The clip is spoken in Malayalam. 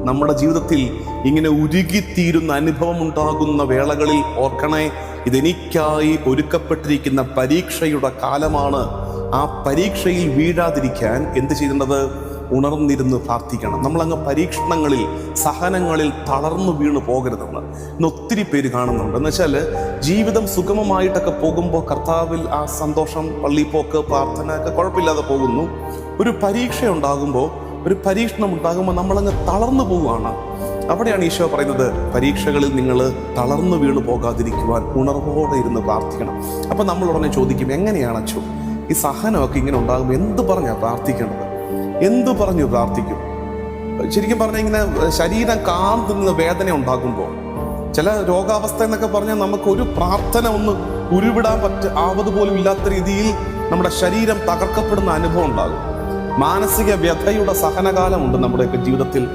നമ്മുടെ ജീവിതത്തിൽ ഇങ്ങനെ ഉരുകിത്തീരുന്ന അനുഭവം ഉണ്ടാകുന്ന വേളകളിൽ ഓർക്കണേ, ഇതെനിക്കായി ഒരുക്കപ്പെട്ടിരിക്കുന്ന പരീക്ഷയുടെ കാലമാണ്. ആ പരീക്ഷയിൽ വീഴാതിരിക്കാൻ എന്ത് ചെയ്യേണ്ടത്? ഉണർന്നിരുന്ന് പ്രാർത്ഥിക്കണം. നമ്മളങ്ങ് പരീക്ഷണങ്ങളിൽ, സഹനങ്ങളിൽ തളർന്നു വീണ് പോകരുതെന്ന് ഇന്ന് ഒത്തിരി പേര് കാണുന്നുണ്ട്. എന്ന് വെച്ചാൽ ജീവിതം സുഗമമായിട്ടൊക്കെ പോകുമ്പോൾ കർത്താവിൽ ആ സന്തോഷം, പള്ളിപ്പോക്ക്, പ്രാർത്ഥന ഒക്കെ കുഴപ്പമില്ലാതെ പോകുന്നു. ഒരു പരീക്ഷ ഉണ്ടാകുമ്പോൾ, ഒരു പരീക്ഷണം ഉണ്ടാകുമ്പോൾ നമ്മളങ്ങ് തളർന്നു പോവുകയാണ്. അവിടെയാണ് ഈശോ പറയുന്നത്, പരീക്ഷകളിൽ നിങ്ങൾ തളർന്നു വീണ് പോകാതിരിക്കുവാൻ ഉണർവോടെ ഇരുന്ന് പ്രാർത്ഥിക്കണം. അപ്പം നമ്മൾ ഉടനെ ചോദിക്കും, എങ്ങനെയാണ് അച്ചോ ഈ സഹനമൊക്കെ ഇങ്ങനെ ഉണ്ടാകുമ്പോൾ എന്ത് പറഞ്ഞാൽ പ്രാർത്ഥിക്കേണ്ടത്? എന്തു പറഞ്ഞു പ്രാർത്ഥിക്കും? ശരിക്കും പറഞ്ഞാൽ ഇങ്ങനെ ശരീരം കാന്തുന്ന വേദന ഉണ്ടാകുമ്പോൾ, ചില രോഗാവസ്ഥ എന്നൊക്കെ പറഞ്ഞാൽ നമുക്കൊരു പ്രാർത്ഥന ഒന്ന് ഉരുവിടാൻ ആവത് പോലും ഇല്ലാത്ത രീതിയിൽ നമ്മുടെ ശരീരം തകർക്കപ്പെടുന്ന അനുഭവം ഉണ്ടാകും. മാനസിക വ്യഥയുടെ സഹനകാലമുണ്ട് നമ്മുടെയൊക്കെ ജീവിതത്തിൽ.